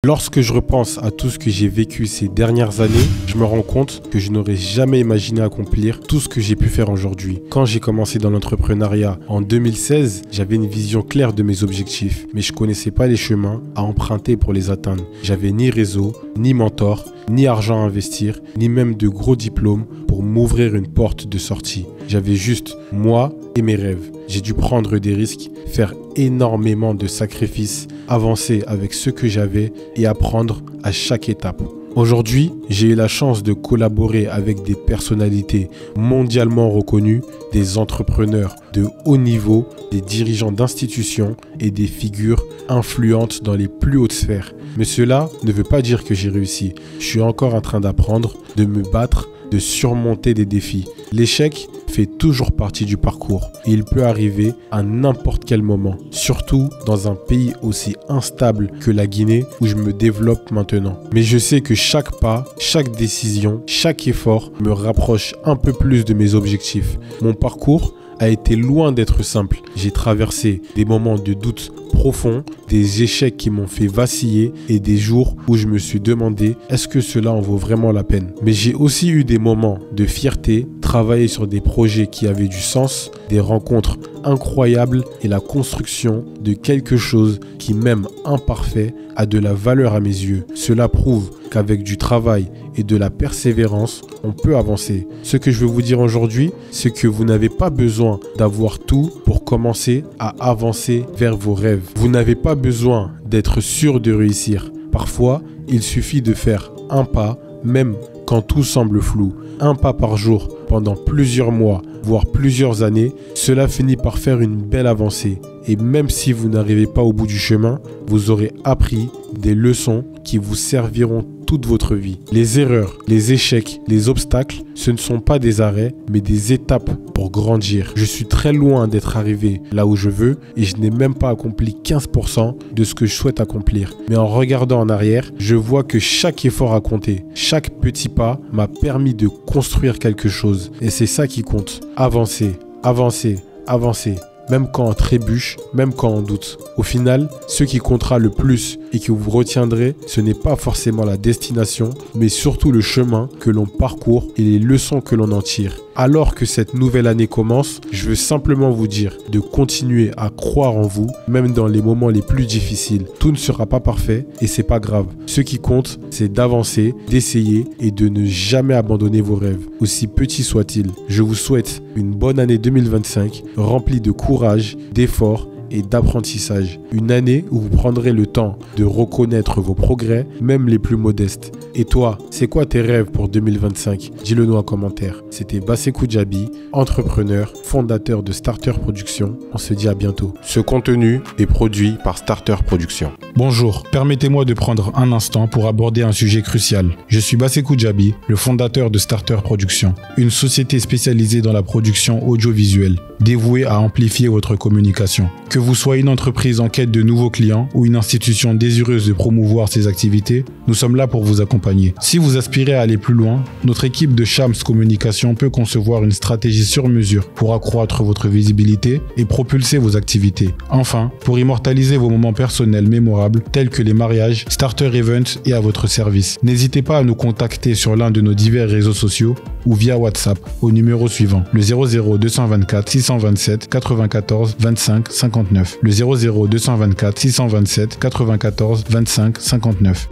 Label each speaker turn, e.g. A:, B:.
A: Lorsque je repense à tout ce que j'ai vécu ces dernières années, je me rends compte que je n'aurais jamais imaginé accomplir tout ce que j'ai pu faire aujourd'hui. Quand j'ai commencé dans l'entrepreneuriat en 2016, j'avais une vision claire de mes objectifs, mais je connaissais pas les chemins à emprunter pour les atteindre. J'avais ni réseau, ni mentor, ni argent à investir, ni même de gros diplômes pour m'ouvrir une porte de sortie. J'avais juste moi et mes rêves. J'ai dû prendre des risques, faire énormément de sacrifices, avancer avec ce que j'avais et apprendre à chaque étape. Aujourd'hui, j'ai eu la chance de collaborer avec des personnalités mondialement reconnues, des entrepreneurs de haut niveau, des dirigeants d'institutions et des figures influentes dans les plus hautes sphères. Mais cela ne veut pas dire que j'ai réussi. Je suis encore en train d'apprendre, de me battre, de surmonter des défis. L'échec fait toujours partie du parcours et il peut arriver à n'importe quel moment, surtout dans un pays aussi instable que la Guinée où je me développe maintenant. Mais je sais que chaque pas, chaque décision, chaque effort me rapproche un peu plus de mes objectifs. Mon parcours a été loin d'être simple. J'ai traversé des moments de doute profond, des échecs qui m'ont fait vaciller et des jours où je me suis demandé est-ce que cela en vaut vraiment la peine. Mais j'ai aussi eu des moments de fierté, travailler sur des projets qui avaient du sens, des rencontres incroyables et la construction de quelque chose qui, même imparfait, a de la valeur à mes yeux. Cela prouve qu'avec du travail et de la persévérance, on peut avancer. Ce que je veux vous dire aujourd'hui, c'est que vous n'avez pas besoin d'avoir tout pour commencer à avancer vers vos rêves. Vous n'avez pas besoin d'être sûr de réussir. Parfois, il suffit de faire un pas, même quand tout semble flou. Un pas par jour pendant plusieurs mois, voire plusieurs années, cela finit par faire une belle avancée. Et même si vous n'arrivez pas au bout du chemin, vous aurez appris des leçons qui vous serviront toute votre vie. Les erreurs, les échecs, les obstacles, ce ne sont pas des arrêts, mais des étapes pour grandir. Je suis très loin d'être arrivé là où je veux et je n'ai même pas accompli 15% de ce que je souhaite accomplir. Mais en regardant en arrière, je vois que chaque effort a compté. Chaque petit pas m'a permis de construire quelque chose. Et c'est ça qui compte. Avancer, avancer, avancer. Même quand on trébuche, même quand on doute. Au final, ce qui comptera le plus et que vous retiendrez, ce n'est pas forcément la destination, mais surtout le chemin que l'on parcourt et les leçons que l'on en tire. Alors que cette nouvelle année commence, je veux simplement vous dire de continuer à croire en vous, même dans les moments les plus difficiles. Tout ne sera pas parfait et c'est pas grave. Ce qui compte, c'est d'avancer, d'essayer et de ne jamais abandonner vos rêves, aussi petits soient-ils. Je vous souhaite une bonne année 2025, remplie de courage, d'efforts et d'apprentissage. Une année où vous prendrez le temps de reconnaître vos progrès, même les plus modestes. Et toi, c'est quoi tes rêves pour 2025? Dis-le nous en commentaire. C'était Bassekou Djabi, entrepreneur, fondateur de Starter Production. On se dit à bientôt. Ce contenu est produit par Starter Production.
B: Bonjour, permettez-moi de prendre un instant pour aborder un sujet crucial. Je suis Bassekou Djabi, le fondateur de Starter Production, une société spécialisée dans la production audiovisuelle, dévouée à amplifier votre communication. Que vous soyez une entreprise en quête de nouveaux clients ou une institution désireuse de promouvoir ses activités, nous sommes là pour vous accompagner. Si vous aspirez à aller plus loin, notre équipe de Shams Communication peut concevoir une stratégie sur mesure pour accroître votre visibilité et propulser vos activités. Enfin, pour immortaliser vos moments personnels mémorables tels que les mariages, Starter Events est à votre service. N'hésitez pas à nous contacter sur l'un de nos divers réseaux sociaux ou via WhatsApp au numéro suivant, le 00 224 627 94 25 59. Le 00 224 627 94 25 59.